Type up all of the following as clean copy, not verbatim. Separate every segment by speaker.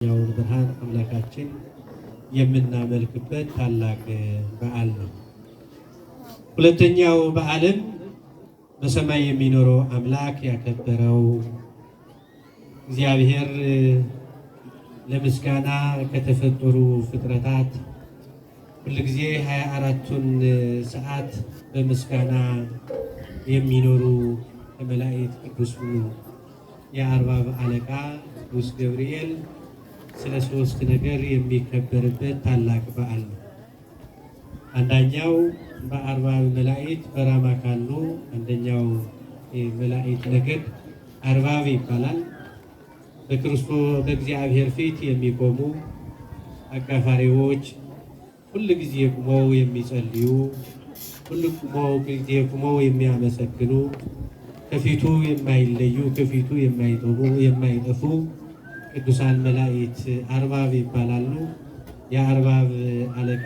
Speaker 1: ያው ብርሃን አምላካችን የምናመልክበት ታላቅ በዓል ነው። ሁለተኛው በዓልም በሰማይ የሚኖረው አምላክ ያከበረው እግዚአብሔር ለምስጋና ከተፈጠሩ ፍጥረታት ሁልጊዜ 24ቱን ሰዓት በምስጋና የሚኖሩ ከመላእክት ቅዱስ የአርባብ አለቃ ቅዱስ ገብርኤል ስለ ሶስት ነገር የሚከበርበት ታላቅ በዓል ነው። አንደኛው በአርባብ መላእክት በራማ ካሉ አንደኛው መላእክት ነገድ አርባብ ይባላል። በክርስቶስ በእግዚአብሔር ፊት የሚቆሙ አጋፋሪዎች፣ ሁሉ ጊዜ ቆመው የሚጸልዩ፣ ሁሉ ጊዜ ቆመው የሚያመሰግኑ፣ ከፊቱ የማይለዩ፣ ከፊቱ የማይጠፉ ቅዱሳን መላእክት አርባብ ይባላሉ። የአርባብ አለቃ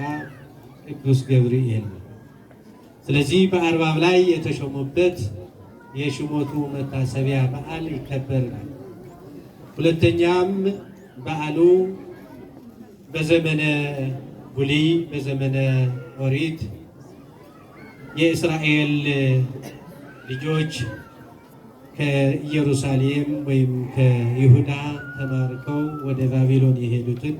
Speaker 1: ቅዱስ ገብርኤል ነው። ስለዚህ በአርባብ ላይ የተሾሙበት የሹመቱ መታሰቢያ በዓል ይከበራል። ሁለተኛም በዓሉ በዘመነ ብሉይ በዘመነ ኦሪት የእስራኤል ልጆች ከኢየሩሳሌም ወይም ከይሁዳ ተማርከው ወደ ባቢሎን የሄዱትን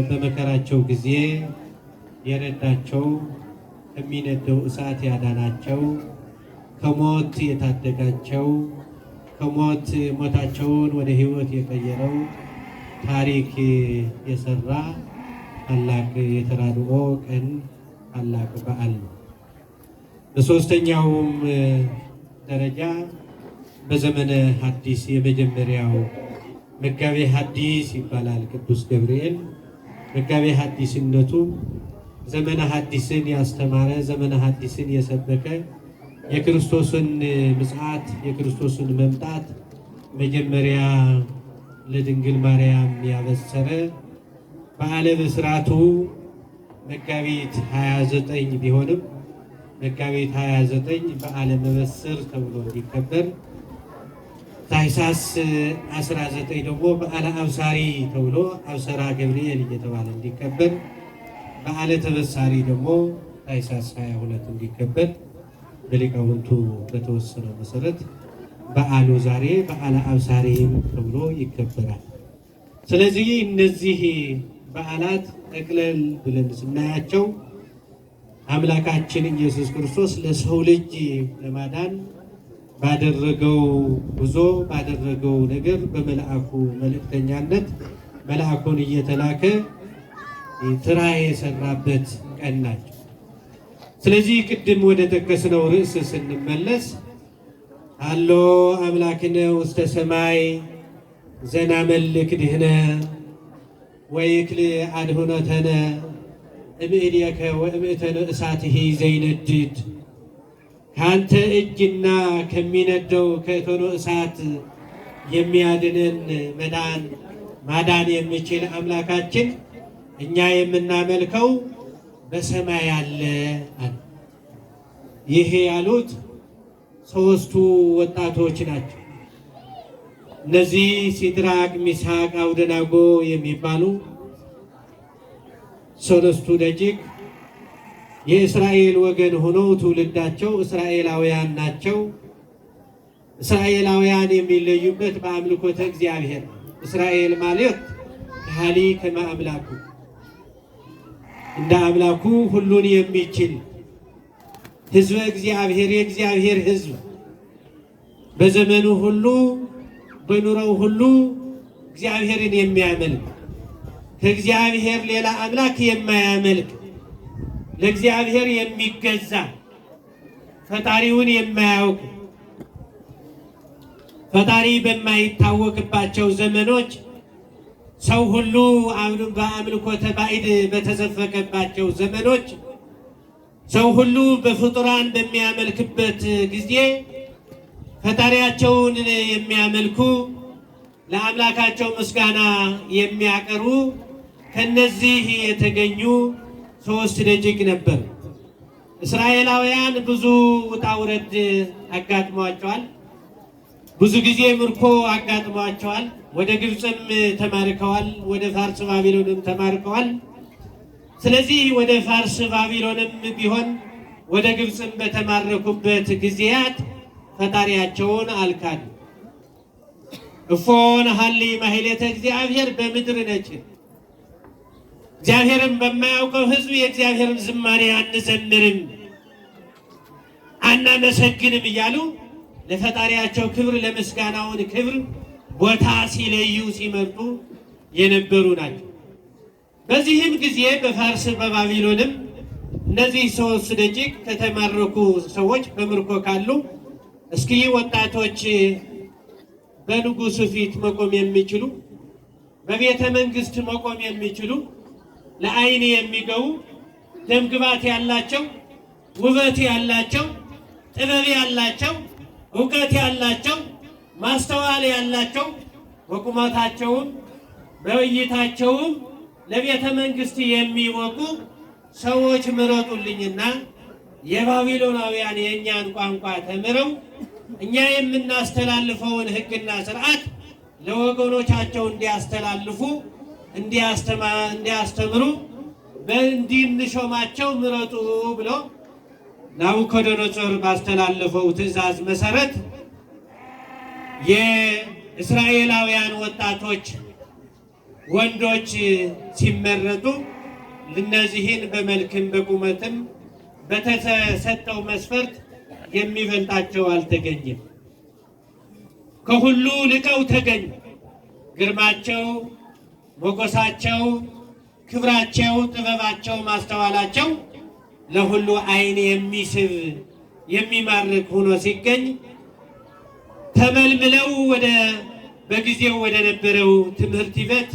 Speaker 1: በመከራቸው ጊዜ የረዳቸው፣ ከሚነደው እሳት ያዳናቸው፣ ከሞት የታደጋቸው፣ ሞታቸውን ወደ ሕይወት የቀየረው ታሪክ የሰራ ታላቅ የተራድኦ ቀን ታላቅ በዓል ነው። በሶስተኛውም ደረጃ በዘመነ ሐዲስ የመጀመሪያው መጋቤ ሐዲስ ይባላል። ቅዱስ ገብርኤል መጋቤ ሐዲስነቱ ዘመነ ሐዲስን ያስተማረ፣ ዘመነ ሐዲስን የሰበከ፣ የክርስቶስን ምጽአት የክርስቶስን መምጣት መጀመሪያ ለድንግል ማርያም ያበሰረ በዓለ ብስራቱ መጋቢት 29 ቢሆንም መጋቢት 29 በዓለ መበስር ተብሎ እንዲከበር፣ ታኅሳስ 19 ደግሞ በዓለ አብሳሪ ተብሎ አብሰራ ገብርኤል እየተባለ እንዲከበር፣ በዓለ ተበሳሪ ደግሞ ታኅሳስ 22 እንዲከበር በሊቃውንቱ በተወሰነው መሰረት በዓሉ ዛሬ በዓለ አብሳሪም ተብሎ ይከበራል። ስለዚህ እነዚህ በዓላት ጠቅለል ብለን ስናያቸው አምላካችን ኢየሱስ ክርስቶስ ለሰው ልጅ ለማዳን ባደረገው ጉዞ ባደረገው ነገር በመልአኩ መልእክተኛነት መልአኩን እየተላከ ስራ የሰራበት ቀን ናቸው። ስለዚህ ቅድም ወደ ጠቀስነው ርዕስ ስንመለስ አሎ አምላክነ ውስተ ሰማይ ዘናመልክ ድህነ ወይክል አድኅኖተነ እምእዴከ ወእምእተነ እሳትህ ዘይነድድ። ከአንተ እጅና ከሚነደው ከእቶነ እሳት የሚያድነን ማዳን የሚችል አምላካችን እኛ የምናመልከው በሰማይ አለ። ይሄ ያሉት ሦስቱ ወጣቶች ናቸው። እነዚህ ሲድራቅ፣ ሚሳቅ፣ አብደናጎ የሚባሉ ሠለስቱ ደቂቅ የእስራኤል ወገን ሆነው ትውልዳቸው እስራኤላውያን ናቸው። እስራኤላውያን የሚለዩበት በአምልኮተ እግዚአብሔር። እስራኤል ማለት ካህሊ ከመ አምላኩ፣ እንደ አምላኩ ሁሉን የሚችል ሕዝበ እግዚአብሔር፣ የእግዚአብሔር ሕዝብ በዘመኑ ሁሉ በኑረው ሁሉ እግዚአብሔርን የሚያመልክ ከእግዚአብሔር ሌላ አምላክ የማያመልክ ለእግዚአብሔር የሚገዛ ፈጣሪውን የማያውቅ ፈጣሪ በማይታወቅባቸው ዘመኖች ሰው ሁሉ በአምልኮተ ባዕድ በተዘፈቀባቸው ዘመኖች ሰው ሁሉ በፍጡራን በሚያመልክበት ጊዜ ፈጣሪያቸውን የሚያመልኩ ለአምላካቸው ምስጋና የሚያቀርቡ ከነዚህ የተገኙ ሦስት ደቂቅ ነበር። እስራኤላውያን ብዙ ውጣ ውረድ አጋጥሟቸዋል። ብዙ ጊዜ ምርኮ አጋጥሟቸዋል። ወደ ግብፅም ተማርከዋል፣ ወደ ፋርስ ባቢሎንም ተማርከዋል። ስለዚህ ወደ ፋርስ ባቢሎንም ቢሆን ወደ ግብፅም በተማረኩበት ጊዜያት ፈጣሪያቸውን አልካዱ። እፎን ሀሊ ማህሌተ እግዚአብሔር በምድር ነች። እግዚአብሔርን በማያውቀው ሕዝብ የእግዚአብሔርን ዝማሬ አንዘምርም አናመሰግንም እያሉ ለፈጣሪያቸው ክብር ለምስጋናውን ክብር ቦታ ሲለዩ ሲመርጡ የነበሩ ናቸው። በዚህም ጊዜ በፋርስ በባቢሎንም እነዚህ 3 ደቂቅ ከተማረኩ ሰዎች በምርኮ ካሉ እስኪ ወጣቶች በንጉሱ ፊት መቆም የሚችሉ በቤተ መንግስት መቆም የሚችሉ ለዓይን የሚገቡ ደምግባት ያላቸው ውበት ያላቸው ጥበብ ያላቸው ዕውቀት ያላቸው ማስተዋል ያላቸው በቁመታቸውም በእይታቸውም ለቤተ መንግስት የሚወቁ ሰዎች ምረጡልኝና የባቢሎናውያን የእኛን ቋንቋ ተምረው እኛ የምናስተላልፈውን ሕግና ስርዓት ለወገኖቻቸው እንዲያስተላልፉ እንዲያስተምሩ እንዲንሾማቸው ምረጡ ብሎ ናቡከደነፆር ባስተላለፈው ትእዛዝ መሰረት የእስራኤላውያን ወጣቶች ወንዶች ሲመረጡ እነዚህን በመልክም በቁመትም በተሰጠው መስፈርት የሚበልጣቸው አልተገኘም። ከሁሉ ልቀው ተገኙ። ግርማቸው፣ ሞገሳቸው፣ ክብራቸው፣ ጥበባቸው፣ ማስተዋላቸው ለሁሉ ዓይን የሚስብ የሚማርክ ሆኖ ሲገኝ ተመልምለው በጊዜው ወደ ነበረው ትምህርት ቤት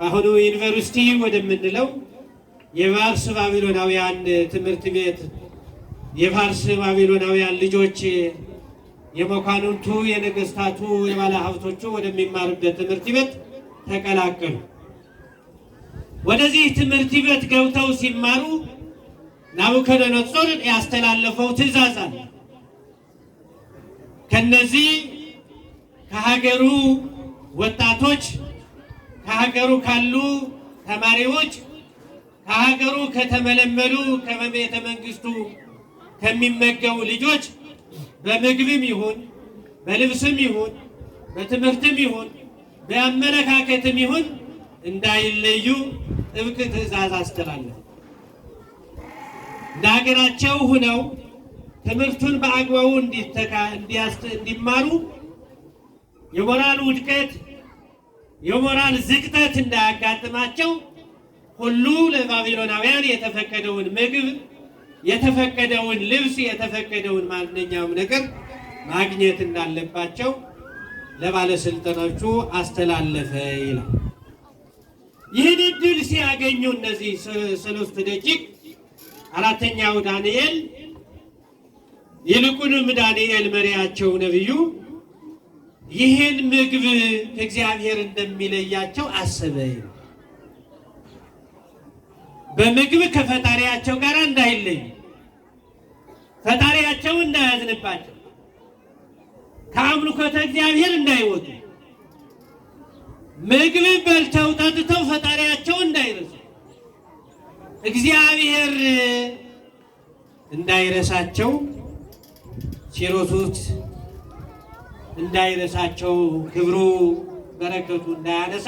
Speaker 1: አሁኑ ዩኒቨርሲቲ ወደምንለው የፋርስ ባቢሎናውያን ትምህርት ቤት የፋርስ ባቢሎናውያን ልጆች የመኳንንቱ የነገስታቱ የባለ ሀብቶቹ ወደሚማሩበት ትምህርት ቤት ተቀላቀሉ። ወደዚህ ትምህርት ቤት ገብተው ሲማሩ ናቡከደነፆር ያስተላለፈው ትእዛዝ አለ። ከነዚህ ከሀገሩ ወጣቶች ከሀገሩ ካሉ ተማሪዎች ከሀገሩ ከተመለመሉ ከቤተ መንግስቱ ከሚመገቡ ልጆች በምግብም ይሁን በልብስም ይሁን በትምህርትም ይሁን በአመለካከትም ይሁን እንዳይለዩ ጥብቅ ትእዛዝ አስተላለፈ። እንደ ሀገራቸው ሆነው ትምህርቱን በአግባቡ እንዲማሩ የሞራል ውድቀት የሞራል ዝቅጠት እንዳያጋጥማቸው ሁሉ ለባቢሎናውያን የተፈቀደውን ምግብ የተፈቀደውን ልብስ የተፈቀደውን ማንኛውም ነገር ማግኘት እንዳለባቸው ለባለስልጣኖቹ አስተላለፈ ይላል። ይህን ዕድል ሲያገኙ እነዚህ 3 ደቂቅ አራተኛው ዳንኤል ይልቁንም ዳንኤል መሪያቸው ነቢዩ ይህን ምግብ ከእግዚአብሔር እንደሚለያቸው አሰበ። በምግብ ከፈጣሪያቸው ጋር እንዳይለዩ ፈጣሪያቸው እንዳያዝንባቸው ከአምልኮተ እግዚአብሔር እንዳይወጡ ምግብ በልተው ጠጥተው ፈጣሪያቸው እንዳይረሱ እግዚአብሔር እንዳይረሳቸው ሲሮቱት እንዳይረሳቸው ክብሩ በረከቱ እንዳያነሳ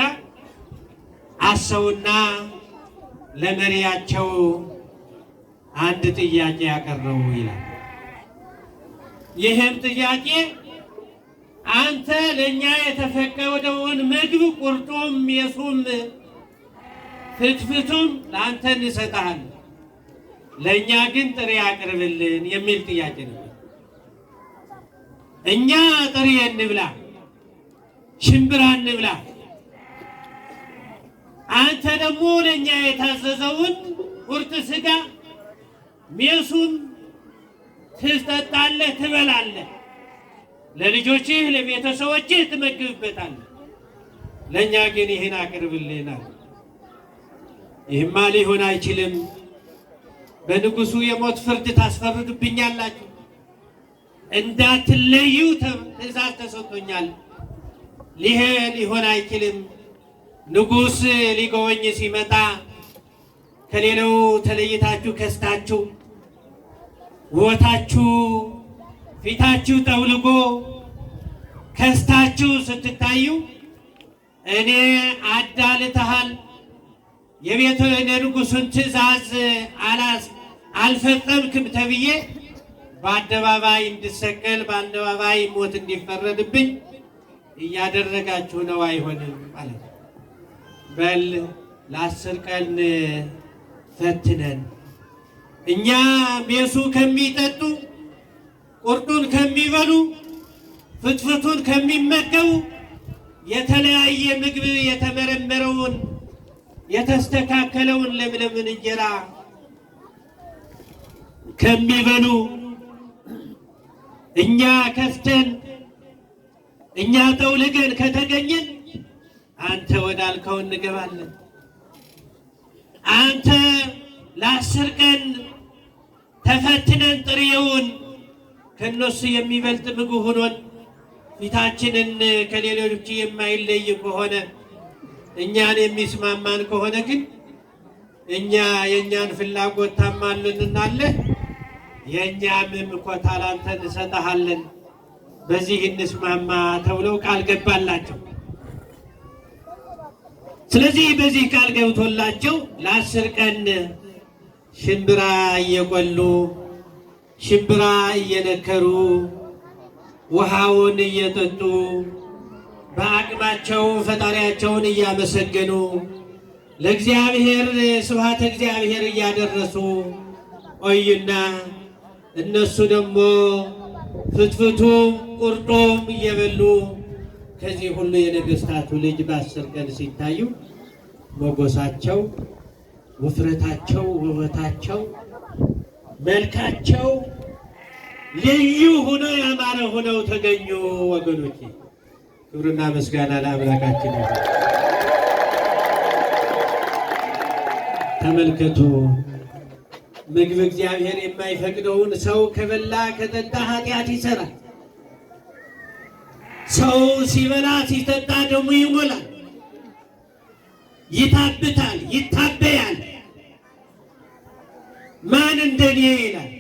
Speaker 1: አሰውና ለመሪያቸው አንድ ጥያቄ ያቀረቡ ይላል። ይህም ጥያቄ አንተ ለኛ የተፈቀደውን ምግብ ቁርጡም የሱም ፍትፍቱም ለአንተ እንሰጣለን፣ ለኛ ግን ጥሬ አቅርብልን የሚል ጥያቄ ነው። እኛ ጥሬ እንብላ፣ ሽምብራ እንብላ፣ አንተ ደግሞ ለኛ የታዘዘውን ቁርጥ ስጋ ሜሱም ትጠጣለህ፣ ትበላለህ፣ ለልጆችህ ለቤተሰቦችህ ትመግብበታለህ፣ ለኛ ግን ይህን አቅርብልናል። ይህማ ሊሆን አይችልም፣ በንጉሱ የሞት ፍርድ ታስፈርዱብኛላችሁ፣ እንዳትለዩ ትእዛዝ ተሰጥቶኛል። ሊሆን አይችልም። ንጉሥ ሊጎበኝ ሲመጣ ከሌላው ተለይታችሁ ከስታችሁ ውበታችሁ ፊታችሁ ጠውልጎ ከስታችሁ ስትታዩ እኔ አዳልተሃል፣ የቤተ ንጉሡን ትእዛዝ አልፈጸምክም ተብዬ በአደባባይ እንድሰቀል በአደባባይ ሞት እንዲፈረድብኝ እያደረጋችሁ ነው። አይሆንም ማለት ነው። በል ለ10 ቀን ፈትነን እኛ ሜሱ ከሚጠጡ ቁርጡን ከሚበሉ ፍትፍቱን ከሚመገቡ የተለያየ ምግብ የተመረመረውን የተስተካከለውን ለምለምን እንጀራ ከሚበሉ እኛ ከፍተን እኛ ጠውልገን ከተገኘን አንተ ወዳልከው እንገባለን። አንተ ለ10 ቀን ተፈትነን ጥሬውን ከነሱ የሚበልጥ ምግብ ሆኖን ፊታችንን ከሌሎች የማይለይ ከሆነ እኛን የሚስማማን ከሆነ ግን እኛ የእኛን ፍላጎት ታማልንናለህ፣ የእኛም ኮታ ላንተ እንሰጥሃለን፣ በዚህ እንስማማ ተብለው ቃል ገባላቸው። ስለዚህ በዚህ ቃል ገብቶላቸው ለ10 ቀን ሽምብራ እየቆሉ ሽምብራ እየነከሩ ውሃውን እየጠጡ በአቅማቸው ፈጣሪያቸውን እያመሰገኑ ለእግዚአብሔር ስብሐተ እግዚአብሔር እያደረሱ ቆዩና እነሱ ደግሞ ፍትፍቱም ቁርጡም እየበሉ ከዚህ ሁሉ የነገስታቱ ልጅ በ10 ቀን ሲታዩ ሞገሳቸው፣ ውፍረታቸው፣ ውበታቸው፣ መልካቸው ልዩ ሆኖ ያማረ ሆነው ተገኙ። ወገኖቼ ክብርና ምስጋና ለአምላካችን ይሁን። ተመልከቱ፣ ምግብ እግዚአብሔር የማይፈቅደውን ሰው ከበላ ከጠጣ ኃጢአት ይሰራል። ሰው ሲበላ ሲጠጣ ደግሞ ይሞላል፣ ይታብታል፣ ይታበያል። ማን እንደኔ ይላል።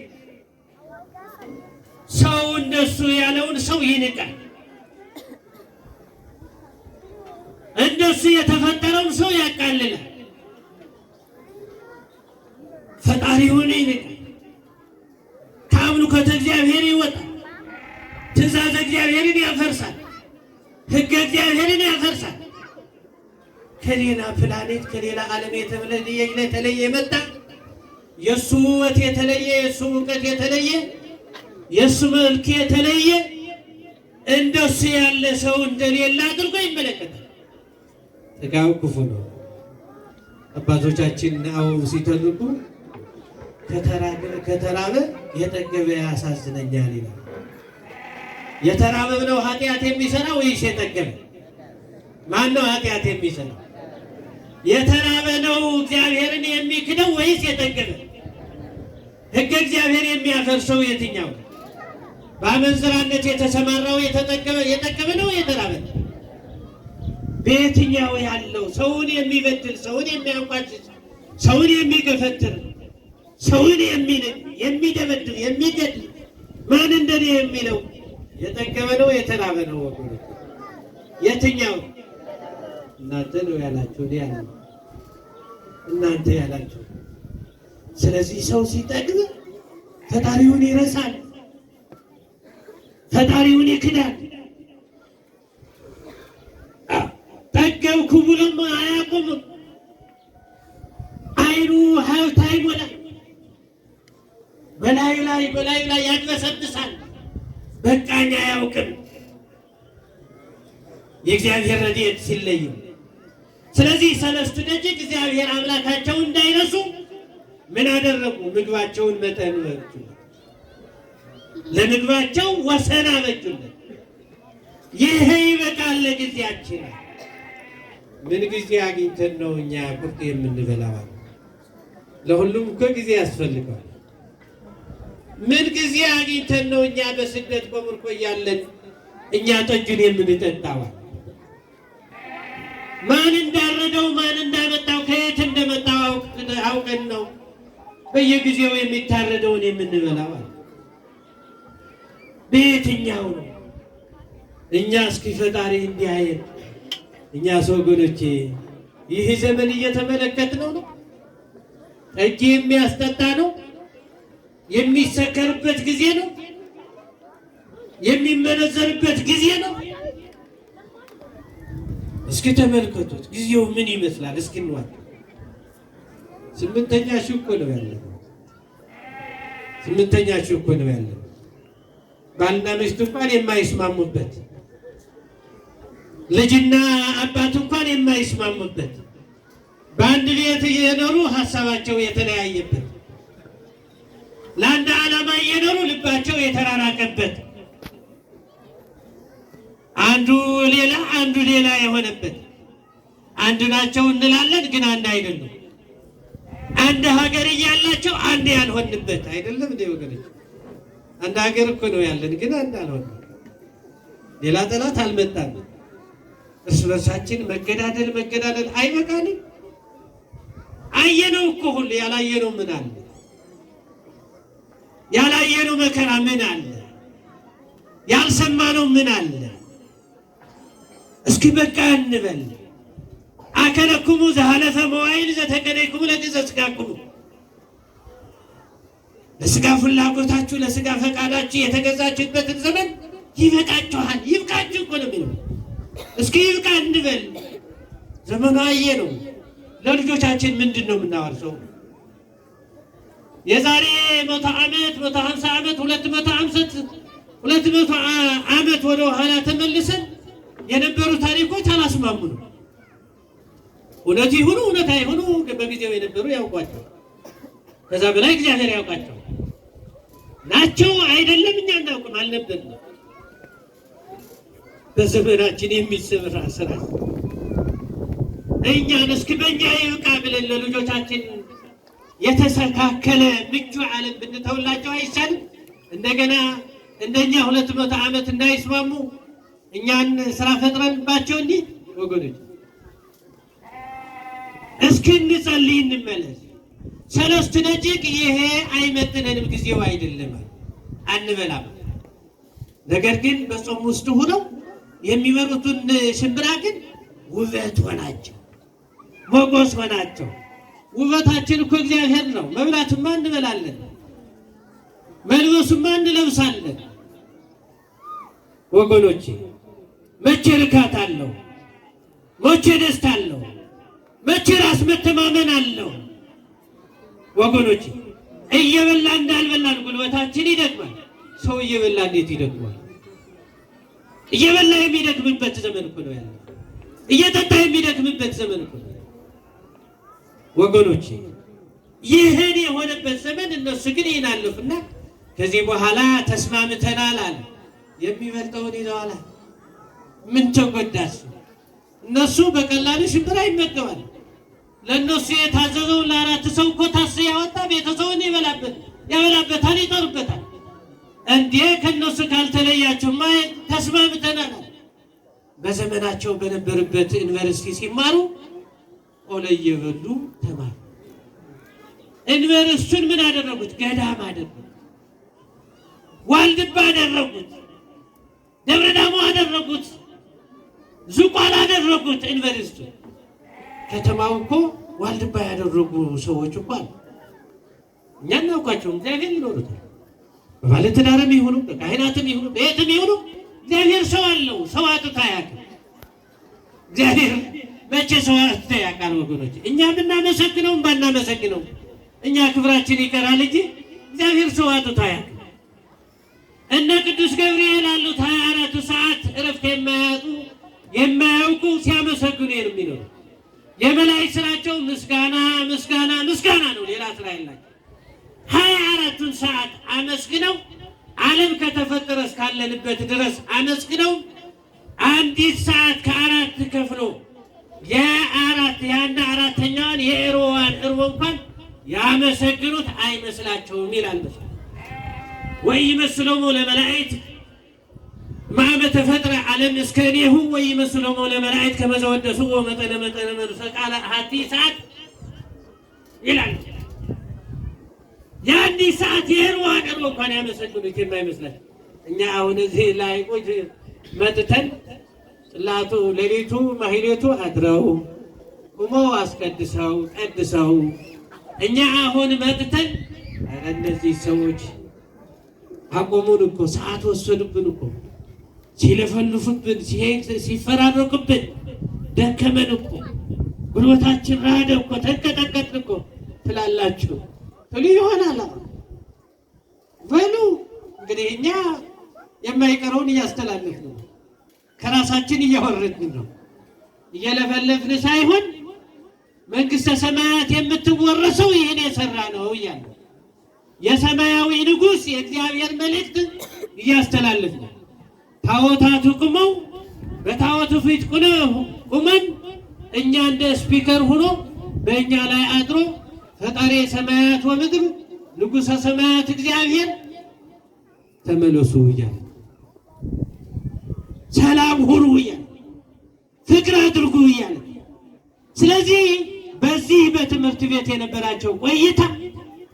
Speaker 1: ሰው እንደሱ ያለውን ሰው ይንቃል። እንደሱ የተፈጠረውን ሰው ያቃልላል። ፈጣሪውን ይንቃል። ከአምልኮተ እግዚአብሔር ይወጣል። ትእዛዝ እግዚአብሔርን ያፈርሳል። ሕገ እግዚአብሔርን ያፈርሳል። ከሌላ ፕላኔት ከሌላ ዓለም የተለየ መጣ። የእሱ ውበት የተለየ፣ የእሱ እውቀት የተለየ፣ የእሱ መልክ የተለየ እንደሱ ያለ ሰው እንደሌለ አድርጎ ይመለከታል። ሥጋው ክፉ ነው። አባቶቻችን አው ሲተርኩ ከተራበ የጠገበ ያሳዝነኛል ይላል። የተራበ ነው ኃጢአት የሚሰራ ወይስ የጠገበ? ማን ነው ኃጢአት የሚሰራ? የተራበ ነው እግዚአብሔርን የሚክደው ወይስ የጠገበ? ሕገ እግዚአብሔር የሚያፈርሰው የትኛው? በአመንዝራነት የተሰማራው የጠገበ ነው የተራበ? በየትኛው ያለው ሰውን የሚበድል ሰውን የሚያንቋሽሽ ሰውን የሚገፈትር ሰውን የሚደበድብ የሚገድል ማን እንደኔ የሚለው የጠገበ ነው የተራበ ነው? ወገኖች የትኛው? እናንተ ነው ያላችሁ፣ እኔ ያለው እናንተ ያላችሁ። ስለዚህ ሰው ሲጠግብ ፈጣሪውን ይረሳል፣ ፈጣሪውን ይክዳል። ጠገብኩ ብሎም አያቆምም። አይኑ ሀብት አይሞላም። በላዩ ላይ ያድበሰብሳል። በቃኝ አያውቅም የእግዚአብሔር ረድኤት ሲለዩ። ስለዚህ ሰለስቱ ደቂቅ እግዚአብሔር አምላካቸውን እንዳይረሱ ምን አደረጉ? ምግባቸውን መጠን በጁ፣ ለምግባቸው ወሰን አበጁለት። ይሄ ይበቃል ለጊዜያችን። ምን ጊዜ አግኝተን ነው እኛ ቁርጥ የምንበላው? ለሁሉም እኮ ጊዜ ያስፈልገዋል። ምን ጊዜ አግኝተን ነው እኛ በስደት በምርኮ እያለን እኛ ጠጁን የምንጠጣው? ማን እንዳረደው ማን እንዳመጣው ከየት እንደመጣው አውቀን ነው በየጊዜው የሚታረደውን የምንበላው? በየትኛው ነው? እኛ እስኪ ፈጣሪ እንዲያየን እኛ ወገኖቼ ይህ ዘመን እየተመለከትነው ነው። ጠጅ የሚያስጠጣ ነው። የሚሰከርበት ጊዜ ነው። የሚመነዘርበት ጊዜ ነው። እስኪ ተመልከቱት፣ ጊዜው ምን ይመስላል? እስኪ እንዋል። 8ኛ ሺህ እኮ ነው ያለው። 8ኛ ሺህ እኮ ነው ያለው። ባልና ሚስት እንኳን የማይስማሙበት፣ ልጅና አባት እንኳን የማይስማሙበት፣ በአንድ ቤት እየኖሩ ሀሳባቸው የተለያየበት፣ ለአንድ ዓላማ እየኖሩ ልባቸው የተራራቀበት፣ አንዱ ሌላ አንዱ ሌላ የሆነበት፣ አንድ ናቸው እንላለን ግን አንድ አይደሉም። አንድ ሀገር እያላቸው አንድ ያልሆንበት አይደለም እንዴ ወገኖች? አንድ ሀገር እኮ ነው ያለን ግን አንድ አልሆንም። ሌላ ጠላት አልመጣም። እርስ በርሳችን መገዳደል አይበቃንም? አየነው እኮ ሁሉ። ያላየነው ምን አለ? ያላየነው መከራ ምን አለ? ያልሰማነው ምን አለ? እስኪ በቃ እንበል። አከለክሙ ዘሐለፈ መዋዕል ዘተቀደይክሙ ለገጸስጋክሙ። ለስጋ ፍላጎታችሁ ለስጋ ፈቃዳችሁ የተገዛችሁበትን ዘመን ይበቃችኋል። ይብቃችሁ እኮ ነው የሚለው። እስኪ ይብቃ እንበል። ዘመኑ አየነው። ለልጆቻችን ምንድን ነው የምናወርሰው? የዛሬ 100 ዓመት 150 ዓመት 200 ዓመት ወደ ኋላ ተመልሰን የነበሩ ታሪኮች አላስማሙንም። እውነት ይሁኑ እውነት አይሁኑ በጊዜው የነበሩ ያውቋቸው። ከዛ በላይ እግዚአብሔር ያውቃቸው። ናቸው አይደለም እኛ እናውቅም አልነበርንም። በዘመናችን የሚሰራ ስራ እኛን እስኪ በእኛ ይብቃ ብለን ለልጆቻችን የተስተካከለ ምቹ ዓለም ብንተውላቸው አይሻልም? እንደገና እንደኛ 200 ዓመት እንዳይስማሙ እኛን ስራ ፈጥረንባቸው እንዲህ ወገኖች እስኪ እንጸልይ እንመለስ። 3 ደቂቅ ይሄ አይመጥነንም፣ ጊዜው አይደለም አንበላም። ነገር ግን በጾም ውስጥ ሆነው የሚበሉትን ሽምብራ ግን ውበት ሆናቸው፣ ሞገስ ሆናቸው። ውበታችን እኮ እግዚአብሔር ነው። መብላትማ እንበላለን፣ መልበሱማ እንለብሳለን። ወገኖቼ መቼ ርካት አለው? መቼ ደስታ አለው? መቼ ራስ መተማመን አለው? ወገኖቼ እየበላ እንዳልበላን ጉልበታችን ይደክማል። ሰው እየበላ እንዴት ይደክማል? እየበላ የሚደክምበት ዘመን እኮ ነው ያለው። እየጠጣ የሚደክምበት ዘመን እኮ ነው ወገኖቼ። ይህን የሆነበት ዘመን እነሱ ግን ይህን አለፉና ከዚህ በኋላ ተስማምተናል አለ። የሚበልጠውን ይዘዋል። ምን ተጎዳስ? እነሱ በቀላሉ ሽምብራ ይመገባል። ለእነሱ የታዘዘውን ለ4 ሰው እኮ ታስ ያወጣ ቤተሰቡን ያበላበታል፣ ይጠሩበታል። እንዴ ከእነሱ ካልተለያቸውማ ተስማምተናል። በዘመናቸው በነበሩበት ዩኒቨርሲቲ ሲማሩ ቆሎ እየበሉ ተማሩ። ዩኒቨርሲቲውን ምን አደረጉት? ገዳም አደረጉት፣ ዋልድባ አደረጉት፣ ደብረ ዳሞ አደረጉት፣ ዝቋላ አደረጉት። ዩኒቨርሲቲ ከተማው እኮ ዋልድባ ያደረጉ ሰዎች እኮ አሉ። እኛ እናውቃቸውም። እግዚአብሔር ይኖሩታል። በባለትዳርም ይሁኑ በካህናትም ይሁኑ በየትም ይሁኑ እግዚአብሔር ሰው አለው። ሰው አጥቶ አያውቅም። እግዚአብሔር መቼ ሰው አጥቶ ያውቃል? ወገኖች እኛ ብናመሰግነውም ባናመሰግነው እኛ ክብራችን ይቀራል እንጂ እግዚአብሔር ሰው አጥቶ አያውቅም። እነ ቅዱስ ገብርኤል አሉት 24 ሰዓት እረፍት የማያውቁ ሲያመሰግኑ የሚኖሩ። የመላእክት ስራቸው ምስጋና ምስጋና ምስጋና ነው። ሌላ ስራ የላቸው። 24ቱን ሰዓት አመስግነው ዓለም ከተፈጠረ እስካለንበት ድረስ አመስግነው አንዲት ሰዓት ከ4 ከፍሎ የአንድ አራተኛዋን የእሮዋን እርቦ እንኳን ያመሰግኑት አይመስላቸውም ይላል። ወይመስሎሙ ለመላእክት ማመ ተፈጥረ ዓለም እስከኔሁ ወይመስሎሙ ለመላእክት ከመ ዘወደሱዎ መጠነ መንፈቃለ አሐቲ ሰዓት ይላል። የአንድ ሰዓት የሩዋ ቀን እንኳን ያመሰግኑት የማይመስላል። እኛ አሁን እዚህ ላይ ቁጭ መጥተን ጽላቱ ሌሊቱ ማህሌቱ አድረው ቁመው አስቀድሰው ቀድሰው እኛ አሁን መጥተን እነዚህ ሰዎች አቆሙን እኮ ሰዓት ወሰዱብን እኮ ሲለፈልፉብን ሲፈራረቁብን ደከመን እኮ ጉልበታችን ራደ እኮ ተንቀጠቀጥን እኮ ትላላችሁ ትሉ ይሆናል። በሉ እንግዲህ እኛ የማይቀረውን እያስተላለፍን ነው። ከራሳችን እያወረድን ነው። እየለፈለፍን ሳይሆን መንግሥተ ሰማያት የምትወረሰው ይህን የሰራ ነው እያለ የሰማያዊ ንጉሥ የእግዚአብሔር መልእክት እያስተላለፍን ነው። ታቦታቱ ቁመው በታቦቱ ፊት ቁመን እኛ እንደ ስፒከር ሆኖ በእኛ ላይ አድሮ ፈጣሪ ሰማያት ወምድር ንጉሠ ሰማያት እግዚአብሔር ተመለሱ እያለ ሰላም ሁኑ እያለ ፍቅር አድርጉ እያለ ስለዚህ በዚህ በትምህርት ቤት የነበራቸው ቆይታ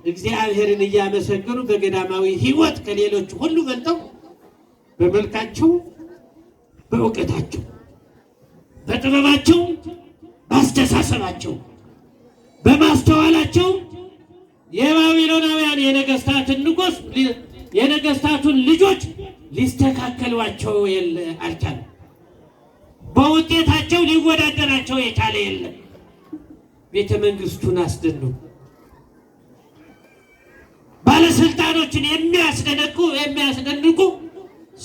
Speaker 1: እግዚአብሔርን እያመሰገኑ በገዳማዊ ሕይወት ከሌሎች ሁሉ በልጠው በመልካቸው፣ በእውቀታቸው፣ በጥበባቸው፣ ባስተሳሰባቸው፣ በማስተዋላቸው የባቢሎናውያን የነገስታቱን ልጆች ሊስተካከሏቸው አልቻለም። በውጤታቸው ሊወዳደራቸው የቻለ የለም። ቤተ መንግስቱን አስደነቁ። ባለስልጣኖችን የሚያስደንቁ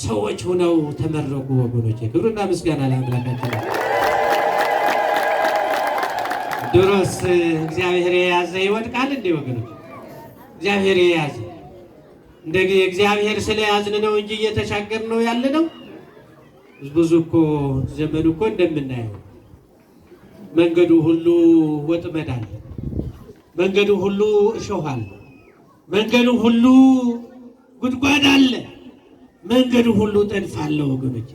Speaker 1: ሰዎች ሆነው ተመረቁ። ወገኖቼ ክብርና ምስጋና ለአምላካችን። ድሮስ እግዚአብሔር የያዘ ይወድቃል እንዴ? ወገኖች እግዚአብሔር የያዘ እንደ እግዚአብሔር ስለያዝን ነው እንጂ እየተሻገር ነው ያለ ነው። ብዙ እኮ ዘመኑ እኮ እንደምናየው መንገዱ ሁሉ ወጥመድ አለ። መንገዱ ሁሉ እሾህ አለ። መንገዱ ሁሉ ጉድጓድ አለ። መንገዱ ሁሉ ጠንፍ አለ። ወገኖች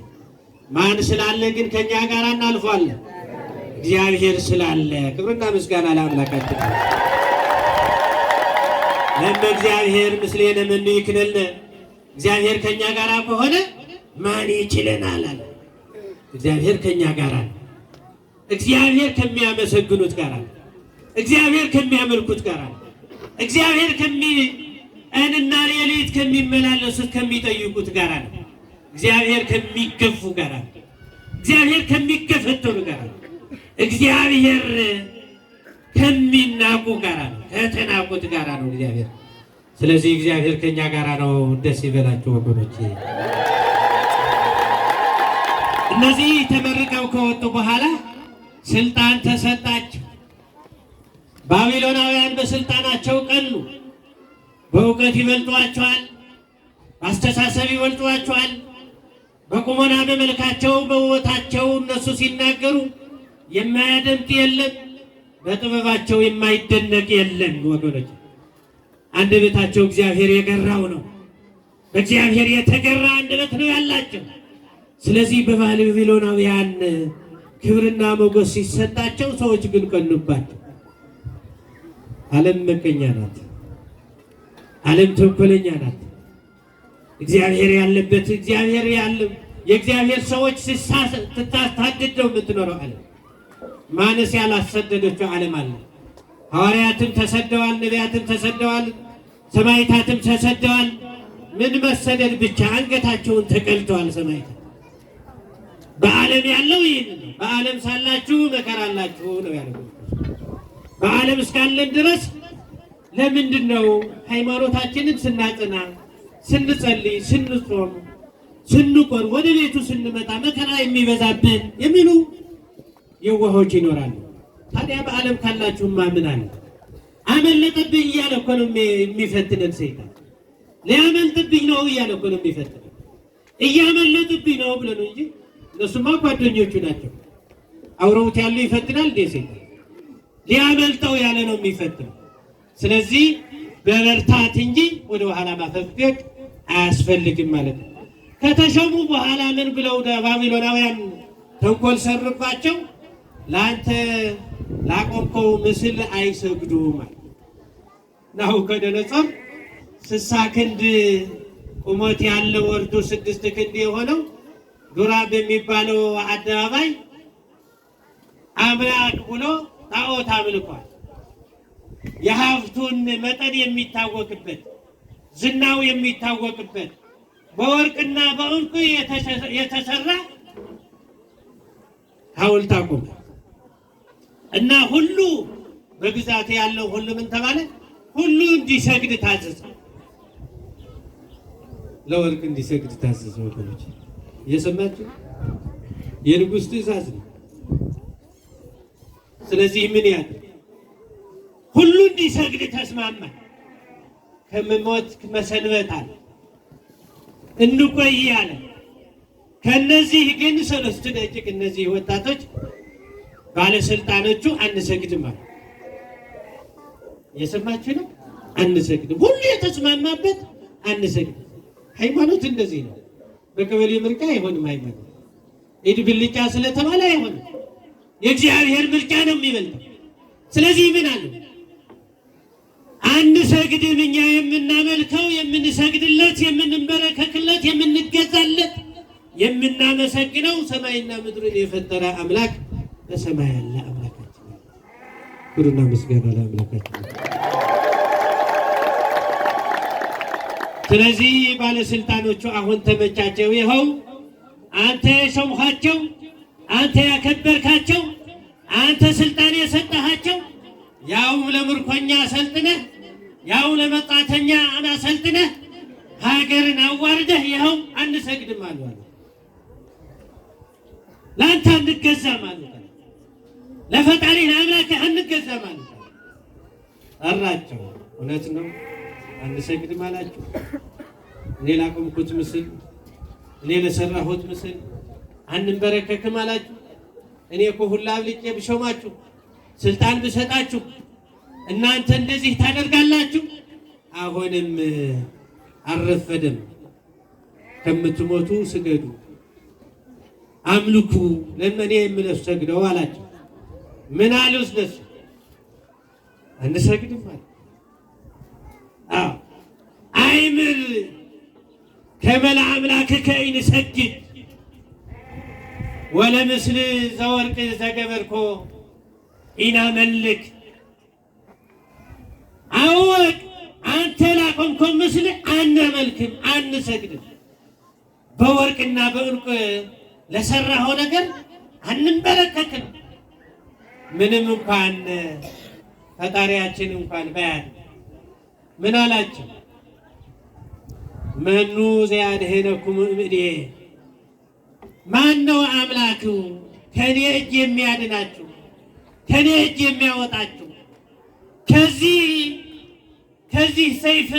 Speaker 1: ማን ስላለ ግን ከኛ ጋር እናልፋለን? እግዚአብሔር ስላለ። ክብርና ምስጋና ለአምላካችን። ለምን እግዚአብሔር ምስሌነ መኑ ይክነልነ፣ እግዚአብሔር ከኛ ጋር ከሆነ ማን ይችለናል አለ። እግዚአብሔር ከኛ ጋር አለ። እግዚአብሔር ከሚያመሰግኑት ጋር አለ። እግዚአብሔር ከሚያመልኩት ጋር አለ። እግዚአብሔር ቀንና ሌሊት ከሚመላለሱት ከሚጠይቁት ጋር አለ። እግዚአብሔር ከሚገፉ ጋር አለ። እግዚአብሔር ከሚገፈተሩ ጋር አለ። እግዚአብሔር ከሚናቁ ጋር አለ። ከተናቁት ጋር ነው እግዚአብሔር። ስለዚህ እግዚአብሔር ከኛ ጋር ነው። ደስ ይበላችሁ ወገኖቼ። እነዚህ ተመርቀው ከወጡ በኋላ ስልጣን ተሰጣቸው። ባቢሎናውያን በስልጣናቸው ቀኑ። በእውቀት ይበልጧቸዋል፣ በአስተሳሰብ ይበልጧቸዋል። በቁመና በመልካቸው በውበታቸው እነሱ ሲናገሩ የማያደምጥ የለም፣ በጥበባቸው የማይደነቅ የለም። ወገኖች አንደበታቸው እግዚአብሔር የገራው ነው። በእግዚአብሔር የተገራ አንደበት ነው ያላቸው። ስለዚህ በባቢሎናውያን ክብርና ሞገስ ሲሰጣቸው ሰዎች ግን ቀኑባቸው። ዓለም መቀኛ ናት። ዓለም ተንኮለኛ ናት። እግዚአብሔር ያለበት የእግዚአብሔር ሰዎች ስታስታድድ ነው የምትኖረው ዓለም። ማንስ ያላሰደደችው ዓለም አለ? ሐዋርያትም ተሰደዋል፣ ነቢያትም ተሰደዋል፣ ሰማዕታትም ተሰደዋል። ምን መሰደድ ብቻ አንገታቸውን ተቀልተዋል ሰማዕታት። በዓለም ያለው ይህን ነው። በዓለም ሳላችሁ መከራ አላችሁ ነው ያለው። በዓለም እስካለን ድረስ ለምንድን ነው ሃይማኖታችንን ስናጽና፣ ስንጸልይ፣ ስንጾም፣ ስንቆር ወደ ቤቱ ስንመጣ መከራ የሚበዛብን የሚሉ የዋሆች ይኖራሉ። ታዲያ በዓለም ካላችሁማ ምን አለ? አመለጠብኝ እያለ እኮ ነው የሚፈትነን ሰይጣን። ሊያመልጥብኝ ነው እያለ እኮ ነው የሚፈትነን። እያመለጥብኝ ነው ብለን እንጂ እነሱማ ጓደኞቹ ናቸው። አውረውት ያሉ ይፈትናል እንዴ ሰይጣን? ሊያመልጠው ያለ ነው የሚፈትነው። ስለዚህ በበርታት እንጂ ወደ ኋላ ማፈግፈግ አያስፈልግም ማለት ነው። ከተሾሙ በኋላ ምን ብለው ባቢሎናውያን ተንኮል ሰሩባቸው? ለአንተ ላቆምከው ምስል አይሰግዱም ማለት ነው። ናቡከደነፆር 60 ክንድ ቁመት ያለው ወርዱ 6 ክንድ የሆነው ዱራ በሚባለው አደባባይ አምላክ ብሎ ጣዖት አምልኳል። የሀብቱን መጠን የሚታወቅበት ዝናው የሚታወቅበት በወርቅና በዕንቁ የተሰራ ሐውልት አቆመ እና ሁሉ በግዛት ያለው ሁሉ ምን ተባለ? ሁሉ እንዲሰግድ ታዘዘ። ለወርቅ እንዲሰግድ ታዘዘ። ወገኖች እየሰማችሁ የንጉሥ ትእዛዝ ነው። ስለዚህ ምን ያድርግ? ሁሉ እንዲሰግድ ተስማማ። ከመሞት መሰንበት አለ እንቆይ አለ። ከነዚህ ግን 3 ደቂቅ እነዚህ ወጣቶች ባለስልጣኖቹ አንሰግድም አሉ። የሰማችሁ ነው። አንሰግድም፣ ሁሉ የተስማማበት አንሰግድም። ሃይማኖት እንደዚህ ነው። በቀበሌ ምርጫ አይሆንም። ሃይማኖት ኢድ ብልጫ ስለተባለ አይሆንም። የእግዚአብሔር ምርጫ ነው የሚበልጠው። ስለዚህ ምን አለ? አንሰግድም። እኛ የምናመልከው የምንሰግድለት፣ የምንበረከክለት፣ የምንገዛለት፣ የምናመሰግነው ሰማይና ምድርን የፈጠረ አምላክ በሰማይ ያለ አምላካችን ነው። ክብርና ምስጋና ለአምላካችን ነው። ስለዚህ ባለስልጣኖቹ አሁን ተመቻቸው። ይኸው አንተ የሾምካቸው፣ አንተ ያከበርካቸው፣ አንተ ስልጣን የሰጠሃቸው ያው ለምርኮኛ ሰልጥነህ ያው ለመጻተኛ አሰልጥነህ ሀገርን አዋርደህ ይኸው አንሰግድም አሉ። ለአንተ አንገዛም አሉ። ለፈጣሪ ለአምላክህ አንገዛም አሉ። ጠራቸው። እውነት ነው። አንሰግድም አላችሁ። እኔ ላቆምኩት ምስል፣ እኔ ለሰራሁት ምስል አንበረከክም አላችሁ። እኔ እኮ ሁላ አብልጬ ብሾማችሁ ስልጣን ብሰጣችሁ እናንተ እንደዚህ ታደርጋላችሁ። አሁንም አልረፈደም። ከምትሞቱ ስገዱ፣ አምልኩ፣ ለእኔ የምሰግደው አላቸው። ምን አሉ? እነሱ አንሰግድም አለ። አይምር ከመላ አምላክከ ኢንሰግድ ወለምስል ዘወርቅ ዘገበርኮ ኢናመልክ። አወቅ አንተ ላቆምከው ምስል አናመልክም፣ አንሰግድም። በወርቅና በዕንቁ ለሰራኸው ነገር አንበረከክም። ምንም እንኳን ፈጣሪያችን እንኳን ባያል ምን አላቸው? መኑ ዘያድኅነኩም እምእዴ፣ ማን ነው አምላኩ ከኔ እጅ የሚያድናችሁ ከኔ እጅ የሚያወጣችሁ ከዚህ ሰይፍ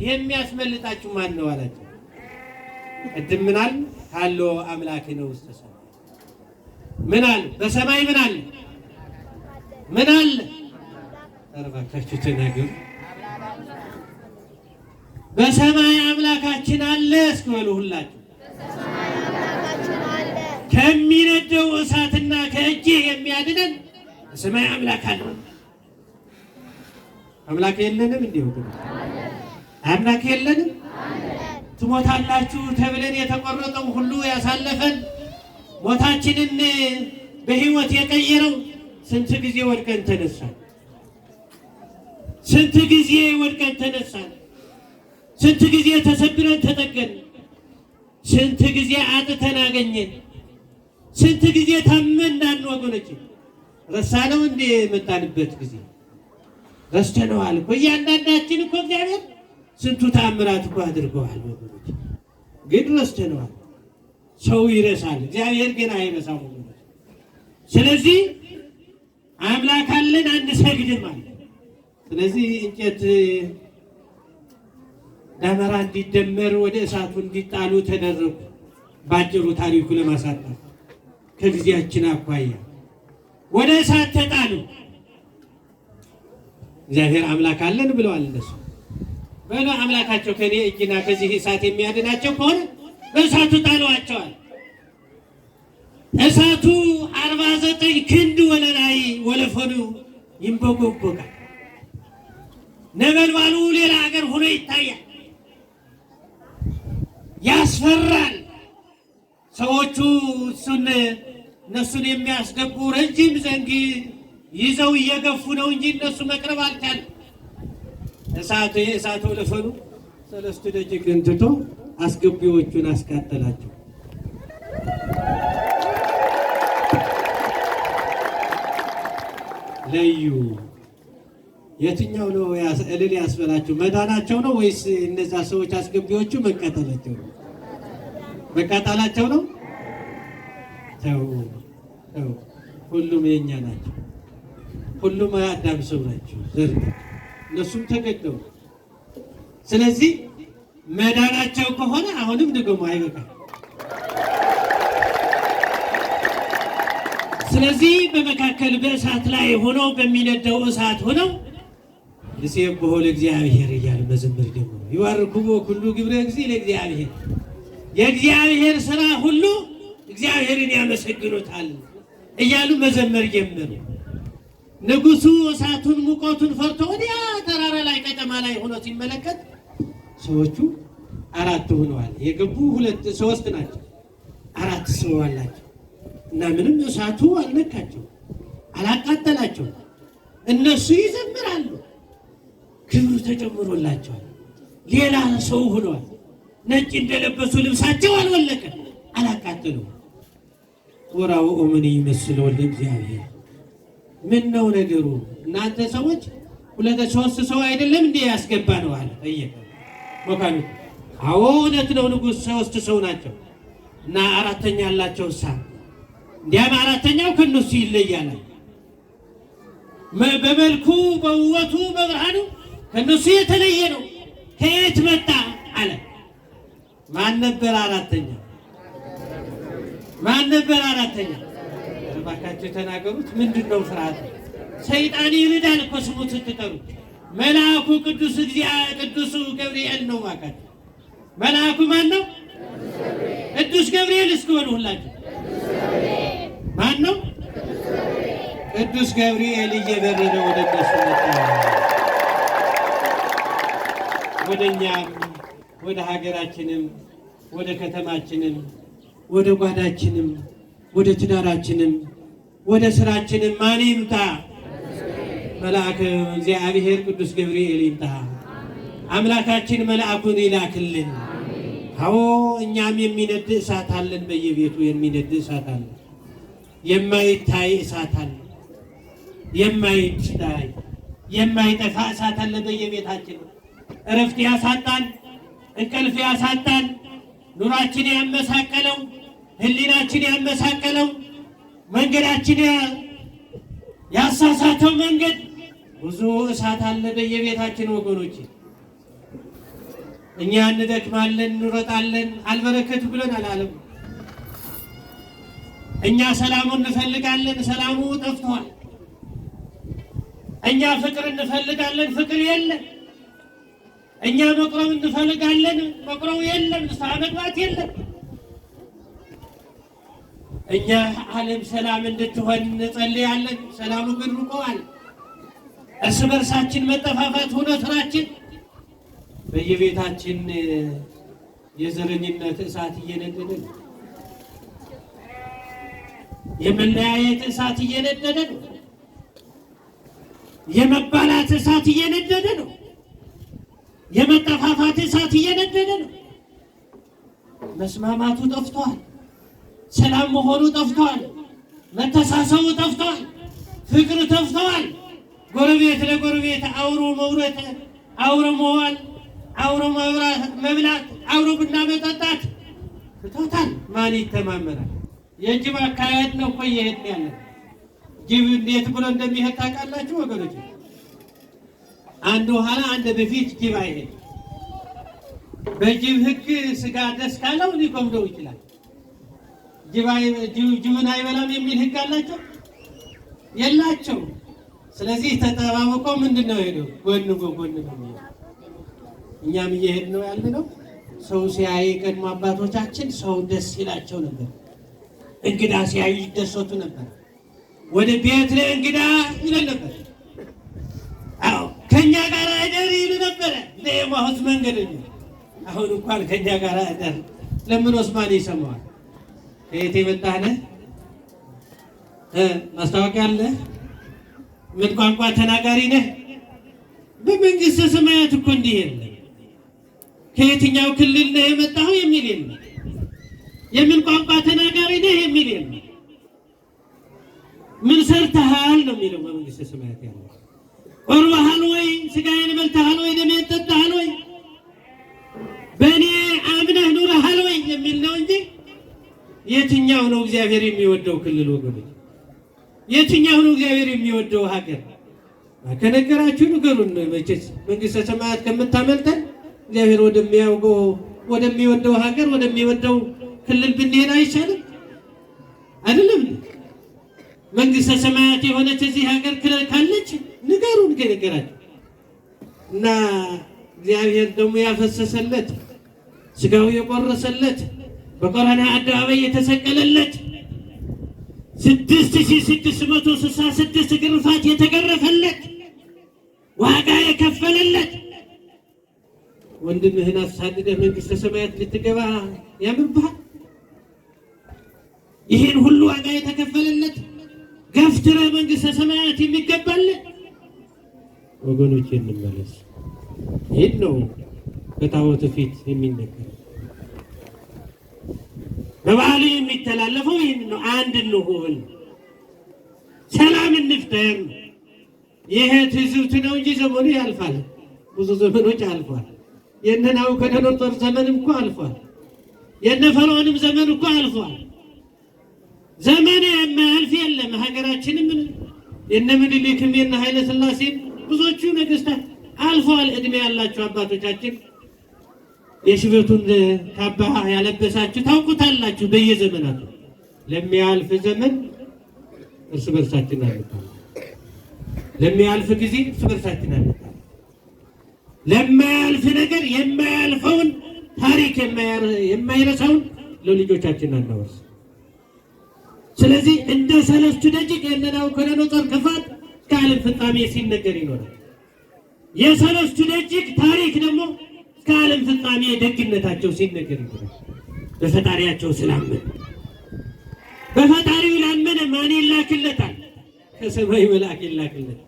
Speaker 1: የሚያስመልጣችሁ ማን ነው አላቸው። ቅድም ምን አለ? ካሎ አምላክ ነው ውስጥ ሰማይ። ምን አለ? በሰማይ ምን አለ? ምን አለ? ተረባካችሁ ተናገሩ። በሰማይ አምላካችን አለ። እስከበሉ ሁላችሁ ከሚነደው እሳትና ከእጅ የሚያድነን በሰማይ አምላክ አለ። አምላክ የለንም እንዴ? አምላክ የለንም? ትሞታላችሁ ተብለን የተቆረጠው ሁሉ ያሳለፈን ሞታችንን በህይወት የቀየረው ስንት ጊዜ ወድቀን ተነሳን። ስንት ጊዜ ወድቀን ተነሳን። ስንት ጊዜ ተሰብረን ተጠገን። ስንት ጊዜ አጥተን አገኘን። ስንት ጊዜ ታመን ዳን። ወገኖች ረሳነው እንዴ? የመጣንበት ጊዜ ረስተነዋል እኮ። እያንዳንዳችን እኮ እግዚአብሔር ስንቱ ታምራት እኮ አድርገዋል። ወገኖች ግን ረስተነዋል። ሰው ይረሳል፣ እግዚአብሔር ግን አይረሳም። ስለዚህ አምላክ አለን አንሰግድም አለ። ስለዚህ እንጨት ደመራ እንዲደመር ወደ እሳቱ እንዲጣሉ ተደረጉ። ባጭሩ ታሪኩ ለማሳጠር ከጊዜያችን አኳያ ወደ እሳት ተጣሉ። እግዚአብሔር አምላክ አለን ብለዋል እነሱ። በሉ አምላካቸው ከኔ እጅና ከዚህ እሳት የሚያድናቸው ከሆነ በእሳቱ ጣሏቸዋል። እሳቱ 49 ክንድ ወለላይ ወለፈኑ ይንቦጎቦጋል። ነበልባሉ ሌላ ሀገር ሆኖ ይታያል፣ ያስፈራል። ሰዎቹ እነሱን የሚያስገቡ ረጅም ዘንግ ይዘው እየገፉ ነው እንጂ እነሱ መቅረብ አልቻለም። የእሳቱ ወለፈኑ 3 ደቂቅን ትቶ አስገቢዎቹን አስቃጠላቸው። ለዩ። የትኛው ነው እልል ያስበላቸው? መዳናቸው ነው ወይስ እነዛ ሰዎች አስገቢዎቹ መቃጠላቸው ነው? መቃጠላቸው ነው። ተው ተው፣ ሁሉም የኛ ናቸው። ሁሉም አዳም ሰው ናቸው። እነሱም ተገደሉ። ስለዚህ መዳናቸው ከሆነ አሁንም ደግሞ አይበቃም። ስለዚህ በመካከል በእሳት ላይ ሆነው በሚነደው እሳት ሆነው ልሴብሖ ለእግዚአብሔር እያሉ መዘመር ጀመሩ። ይባርክዎ ኩሉ ግብረ እግዚእ ለእግዚአብሔር፣ የእግዚአብሔር ስራ ሁሉ እግዚአብሔርን ያመሰግኑታል እያሉ መዘመር ጀመሩ። ንጉሱ እሳቱን ሙቀቱን ፈርቶ ወዲያ ተራራ ላይ ከተማ ላይ ሆኖ ሲመለከት ሰዎቹ 4 ሆነዋል። የገቡ 2 3 ናቸው። 4 ሰው አላቸው እና ምንም እሳቱ አልነካቸው፣ አላቃጠላቸው። እነሱ ይዘምራሉ፣ ክብር ተጨምሮላቸዋል። ሌላ ሰው ሆነዋል። ነጭ እንደለበሱ ልብሳቸው አልወለቀ፣ አላቃጠሉ። ወራው ኦምን ይመስል ወልደ እግዚአብሔር። ምን ነው ነገሩ? እናንተ ሰዎች 2 3 ሰው አይደለም እንዴ ያስገባ ነው አለ ጠየቀ መካኑ። አዎ እውነት ነው ንጉሥ፣ 3 ሰው ናቸው እና 4ኛ ያላቸው እሳ እንዲያም 4ኛው ከነሱ ይለያል። በመልኩ በውበቱ በብርሃኑ ከነሱ የተለየ ነው። ከየት መጣ አለ። ማን ነበር 4ኛ? ማን ነበር 4ኛ? እባካችሁ ተናገሩት። ምንድነው ፍርሃት? ሰይጣን ይርዳል እኮ ስሙ ስትጠሩ። መልአኩ ቅዱስ ገብርኤል ነው። እባካችሁ መልአኩ ማን ነው? ቅዱስ ገብርኤል። እስኪ በሉ ሁላችሁ ማን ነው? ቅዱስ ገብርኤል እየበረረ ወደ እነሱ መጣ። ወደኛም ወደ ሀገራችንም ወደ ከተማችንም ወደ ጓዳችንም ወደ ትዳራችንም ወደ ስራችንም ማን ይምጣ? መልአከ እግዚአብሔር ቅዱስ ገብርኤል ይምጣ። አምላካችን መልአኩን ይላክልን። አዎ እኛም የሚነድ እሳት አለን፣ በየቤቱ የሚነድ እሳት አለ። የማይታይ እሳት አለ፣ የማይታይ የማይጠፋ እሳት አለ በየቤታችን። እረፍት ያሳጣን፣ እንቅልፍ ያሳጣን፣ ኑራችን ያመሳቀለው፣ ህሊናችን ያመሳቀለው፣ መንገዳችን ያሳሳተው መንገድ ብዙ እሳት አለ በየቤታችን ወገኖች። እኛ እንደክማለን፣ እንሮጣለን፣ አልበረከቱ ብለን አላለም። እኛ ሰላሙን እንፈልጋለን፣ ሰላሙ ጠፍቷል። እኛ ፍቅር እንፈልጋለን፣ ፍቅር የለም። እኛ መቁረብ እንፈልጋለን፣ መቁረብ የለም። ንስሐ መግባት የለም። እኛ ዓለም ሰላም እንድትሆን እንጸልያለን፣ ሰላሙ ግን ርቆዋል። እርስ በርሳችን መጠፋፋት ሆነ ስራችን። በየቤታችን የዘረኝነት እሳት እየነደደ ነው። የመለያየት እሳት እየነደደ ነው። የመባላት እሳት እየነደደ ነው። የመጠፋፋት እሳት እየነደደ ነው። መስማማቱ ጠፍቷል። ሰላም መሆኑ ጠፍቷል። መተሳሰቡ ጠፍቷል። ፍቅር ጠፍቷል። ጎረቤት ለጎረቤት አውሮ መውረድ፣ አውሮ መዋል፣ አውሮ መብላት፣ አውሮ ቡና መጠጣት ትቶታል። ማን ይተማመናል? የጅብ አካሄድ ነው እኮ እየሄድን ያለን። ጅብ እንዴት ብሎ እንደሚሄድ ታውቃላችሁ ወገኖች? አንድ ኋላ አንድ በፊት ጅብ አይሄድ። በጅብ ሕግ ስጋ ደስ ካለው ሊቆምደው ይችላል። ጅብን አይበላም የሚል ሕግ አላቸው የላቸው። ስለዚህ ተጠባብቆ ምንድነው ሄደው ጎን በጎን ነው። እኛም እየሄድን ነው ያለነው። ሰው ሲያይ ቀድሞ አባቶቻችን ሰው ደስ ይላቸው ነበር። እንግዳ ሲያዩ ይደሰቱ ነበር። ወደ ቤት ለእንግዳ ይለን ነበር። አዎ ከኛ ጋር አይደር ይሉ ነበር ለየማሁት መንገደኛ። አሁን እንኳን ከኛ ጋር አይደር ለምን ኦስማን ይሰማዋል? ከየት የመጣህ ነህ? ማስታወቂያ አለ? ምን ቋንቋ ተናጋሪ ነህ? በመንግስተ ሰማያት እኮ እንዲህ የለም። ከየትኛው ክልል ነህ የመጣኸው የሚል የለም። የምን ቋንቋ ተናጋሪ ነህ የሚል የለም። ምን ሰርተሃል ነው የሚለው በመንግስተ ሰማያት ያለው። ቆርበሃል ወይ? ስጋዬን በልተሃል ወይ? ደሜን ጠጥተሃል ወይ? በእኔ አምነህ ኑረሃል ወይ የሚል ነው እንጂ የትኛው ነው እግዚአብሔር የሚወደው ክልል ወገኖች? የትኛው ነው እግዚአብሔር የሚወደው ሀገር? ከነገራችሁ ንገሩን። መቼስ መንግስተ ሰማያት ከምታመልጠን እግዚአብሔር ወደሚያውቀው ወደሚወደው ሀገር ወደሚወደው ክልል ብንሄድ አይቻልም? አይደለም? መንግስተ ሰማያት የሆነች እዚህ ሀገር ክልል ካለች ንገሩን ከነገራችሁ። እና እግዚአብሔር ደግሞ ያፈሰሰለት ስጋው የቆረሰለት በቀራንዮ አደባባይ የተሰቀለለት 6666 ግርፋት የተገረፈለት ዋጋ የከፈለለት ወንድምህን አሳድደህ መንግስተ ሰማያት ልትገባ ያምርብሃል? ይህን ሁሉ ዋጋ የተከፈለለት ገፍትረህ መንግስተ ሰማያት የሚገባለት ወገኖች እንመለስ። ይህ ነው በታቦት ፊት የሚነገር በበዓሉ የሚተላለፈው ይህን ነው። አንድ እንሁን፣ ሰላም እንፍጠር። ይሄ ትዝብት ነው እንጂ ዘመኑ ያልፋል። ብዙ ዘመኖች አልፏል። የነ ናቡከደነፆር ዘመንም እኮ አልፏል። የነ ፈርዖንም ዘመን እኮ አልፏል። ዘመን የማያልፍ የለም። ሀገራችንም የነ ምኒልክም የነ ኃይለ ሥላሴም ብዙዎቹ ነገስታት አልፈዋል። እድሜ ያላቸው አባቶቻችን የሽበቱን ካባ ያለበሳችሁ ታውቁታላችሁ። በየዘመናቱ ለሚያልፍ ዘመን እርስ በርሳችን አንባል። ለሚያልፍ ጊዜ እርስ በርሳችን አንባል። ለማያልፍ ነገር የማያልፈውን ታሪክ የማይረሳውን ለልጆቻችን አናወርስ። ስለዚህ እንደ ሰለስቱ ደቂቅ የነ ናቡከደነፆር ክፋት ከዓለም ፍጻሜ ሲነገር ይኖራል። የሰለስቱ ደቂቅ ታሪክ ደግሞ ከዓለም ፍጻሜ ደግነታቸው ሲነገር ይኖራል። በፈጣሪያቸው ስላመኑ። በፈጣሪው ላመነ ማን ይላክለታል? ከሰማይ መልአክ ይላክለታል።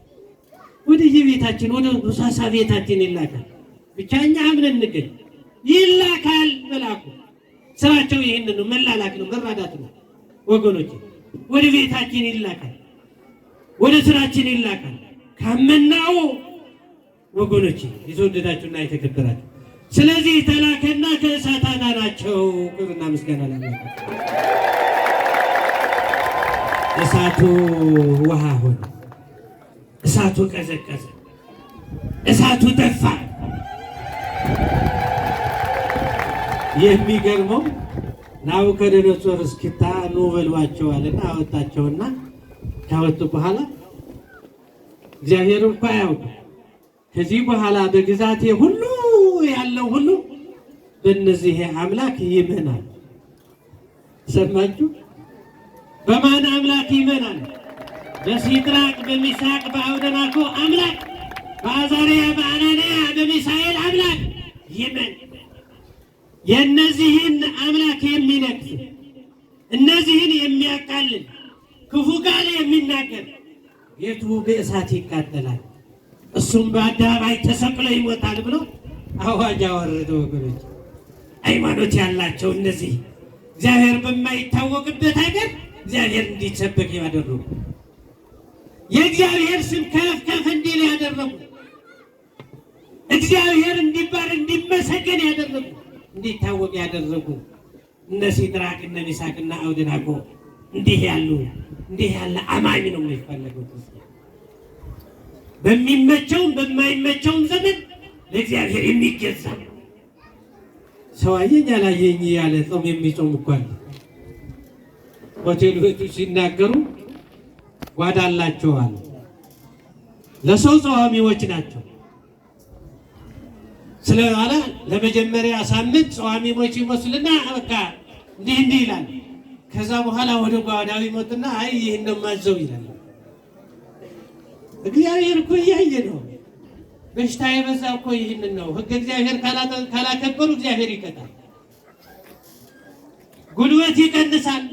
Speaker 1: ወደ የቤታችን ወደ ሩሳሳ ቤታችን ይላካል። ብቻ እኛ አምነን እንገኝ። ይላካል መልአኩ። ስራቸው ይህን ነው፣ መላላክ ነው፣ መራዳት ነው። ወገኖች ወደ ቤታችን ይላካል፣ ወደ ስራችን ይላካል። ካመናው ወገኖች የተወደዳችሁና የተከበራችሁ፣ ስለዚህ ተላከና ከእሳት አዳናቸው። ክብርና ምስጋና ላላችሁ። እሳቱ ውሃ ሆነ፣ እሳቱ ቀዘቀዘ፣ እሳቱ ደፋ። የሚገርመው ናቡከደነፆር እስኪታ ኑ በሏቸዋልና አወጣቸውና ካወጡ በኋላ እግዚአብሔር እንኳ ያውቁ ከዚህ በኋላ በግዛቴ ሁሉ ያለው ሁሉ በእነዚህ አምላክ ይመናል። ሰማችሁ? በማን አምላክ ይመናል? በሲድራቅ በሚሳቅ በአብደናጎ አምላክ፣ በአዛርያ በአናንያ በሚሳኤል አምላክ ይመን። የእነዚህን አምላክ የሚነቅፍ እነዚህን የሚያቃልል ክፉ ቃል የሚናገር ቤቱ በእሳት ይቃጠላል፣ እሱም በአደባባይ ተሰቅሎ ይሞታል ብሎ አዋጅ አወረደ። ወገኖች ሃይማኖት ያላቸው እነዚህ እግዚአብሔር በማይታወቅበት ሀገር እግዚአብሔር እንዲሰበክ ያደረጉ፣ የእግዚአብሔር ስም ከፍ ከፍ እንዲል ያደረጉ፣ እግዚአብሔር እንዲባል እንዲመሰገን ያደረጉ፣ እንዲታወቅ ያደረጉ እነ ሲድራቅ እነ ሚሳቅ እና አብደናጎ እንዲህ ያለ አማኝ ነው የሚፈለገው። በሚመቸውም በማይመቸውም ዘመን ለእግዚአብሔር የሚገዛ ሰው አየኝ አላየኝ ያለ ጾም የሚጾም እኮ አለ። ሆቴል ቤቶች ሲናገሩ ጓዳ አላቸዋል። ለሰው ጸዋሚዎች ናቸው። ስለዋላ ለመጀመሪያ ሳምንት ጾሚሞች ይመስልና በቃ እንዲህ ይላል። ከዛ በኋላ ወደ ጓዳው ይመጡና አይ ይሄን ነው ማዘው ይላል። እግዚአብሔር እኮ እያየ ነው። በሽታ የበዛ እኮ ይህንን ነው። ሕግ እግዚአብሔር ካላከበሩ እግዚአብሔር ይቀጣል። ጉልበት ይቀንሳል፣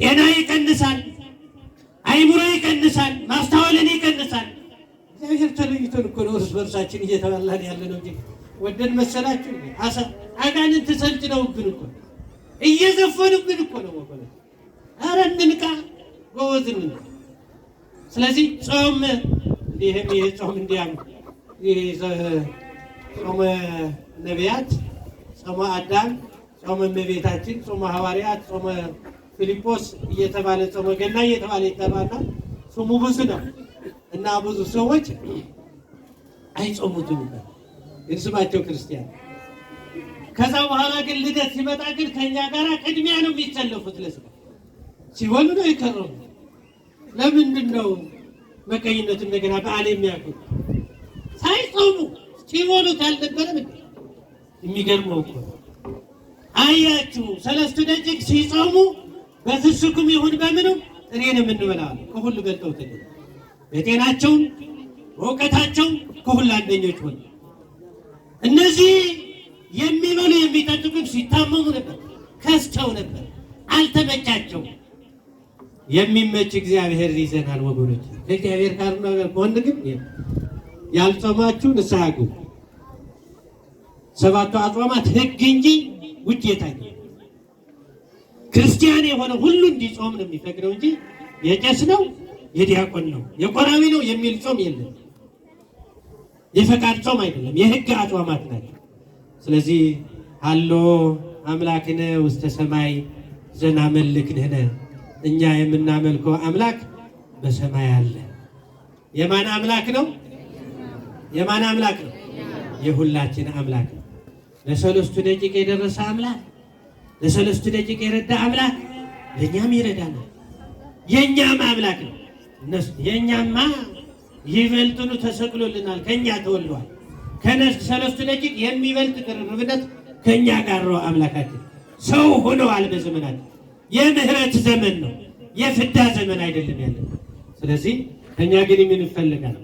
Speaker 1: ጤና ይቀንሳል፣ አይምሮ ይቀንሳል፣ ማስተዋልን ይቀንሳል። እግዚአብሔር ተለይቶን እኮ ነው እርስ በርሳችን እየተባላን ያለ ነው እንጂ ወደን መሰላችሁ? አጋንንት ሰልጥነውብን እኮ እየዘፈኑብን እኮ ነው ወገኖች። ኧረ እንንቃ ጎበዝ እንንቃ። ስለዚህ ጾም ይሄም የጾም እንዲያም ጾመ ነቢያት፣ ጾመ አዳም፣ ጾመ እመቤታችን፣ ጾመ ሐዋርያት፣ ጾመ ፊልጶስ እየተባለ ጾመ ገና እየተባለ ይጠራና ስሙ ብዙ ነው እና ብዙ ሰዎች አይጾሙትም ግን ስማቸው ክርስቲያን። ከዛ በኋላ ግን ልደት ሲመጣ ግን ከኛ ጋር ቅድሚያ ነው የሚሰለፉት። ለስጋ ሲሆኑ ነው ይከረሙ። ለምንድን ነው መቀኝነት እንደገና በዓል የሚያውቁት? ሳይጾሙ ሲሆኑት አልነበረም እንዴ? የሚገርመው እኮ አያችሁ፣ ሰለስቱ ደቂቅ ሲጾሙ በፍስኩም ይሁን በምንም ጥሬን የምንበላው ከሁሉ በልጠው ተገኙ። በጤናቸውም በእውቀታቸውም ከሁሉ አንደኞች ሆኑ። እነዚህ የሚበሉ የሚጠጡ ግን ሲታመሙ ነበር፣ ከስተው ነበር፣ አልተመቻቸው። የሚመች እግዚአብሔር ይዘናል ወገኖች። ከእግዚአብሔር ጋር ነው ከሆነ ግን ያልጾማችሁ ንስሐ ግቡ። ሰባቱ አጽዋማት ሕግ እንጂ ውዴታ አይደለም። ክርስቲያን የሆነ ሁሉ እንዲጾም ነው የሚፈቅደው እንጂ የቄስ ነው የዲያቆን ነው የቆራቢ ነው የሚል ጾም የለም። የፈቃድ ጾም አይደለም፣ የሕግ አጽዋማት ናቸው። ስለዚህ አሎ አምላክነ ውስተ ሰማይ ዘናመልክንህነ፣ እኛ የምናመልከው አምላክ በሰማይ አለ። የማን አምላክ ነው? የማን አምላክ ነው? የሁላችን አምላክ ነው። ለሰለስቱ ደቂቅ የደረሰ አምላክ፣ ለሰለስቱ ደቂቅ የረዳ አምላክ ለእኛም ይረዳናል። የእኛም አምላክ ነው። የእኛማ ይበልጥኑ ተሰቅሎልናል፣ ከእኛ ተወልዷል። ከሰለስቱ ደቂቅ የሚበልጥ ቅርርብነት ከእኛ ጋር ነው። አምላካችን ሰው ሆነዋል። በዘመናችን የምህረት ዘመን ነው፣ የፍዳ ዘመን አይደለም ያለን። ስለዚህ ከእኛ ግን ምን ይፈልጋል?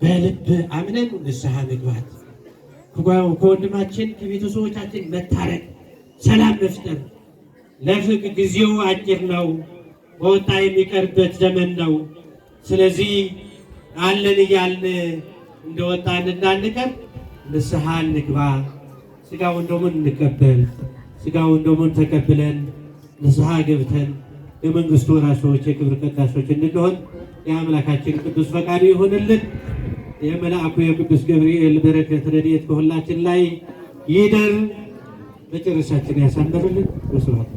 Speaker 1: በልብ አምነን ንስሐ መግባት፣ ከወንድማችን ከቤተሰቦቻችን መታረቅ፣ ሰላም መፍጠር። ለፍቅ ጊዜው አጭር ነው፣ በወጣ የሚቀርበት ዘመን ነው። ስለዚህ አለን እያልን እንደወጣን እንዳንቀር ንስሐ እንግባ። ስጋውን ደሙን እንቀበል። ስጋውን ደሙን ተቀብለን ንስሐ ገብተን የመንግስቱ ወራሾች የክብር ቀዳሾች እንድንሆን የአምላካችን ቅዱስ ፈቃዱ ይሆንልን። የመልአኩ የቅዱስ ገብርኤል በረከት ረድኤት በሁላችን ላይ ይደር። መጨረሻችን ያሳምርልን። ወስብሐት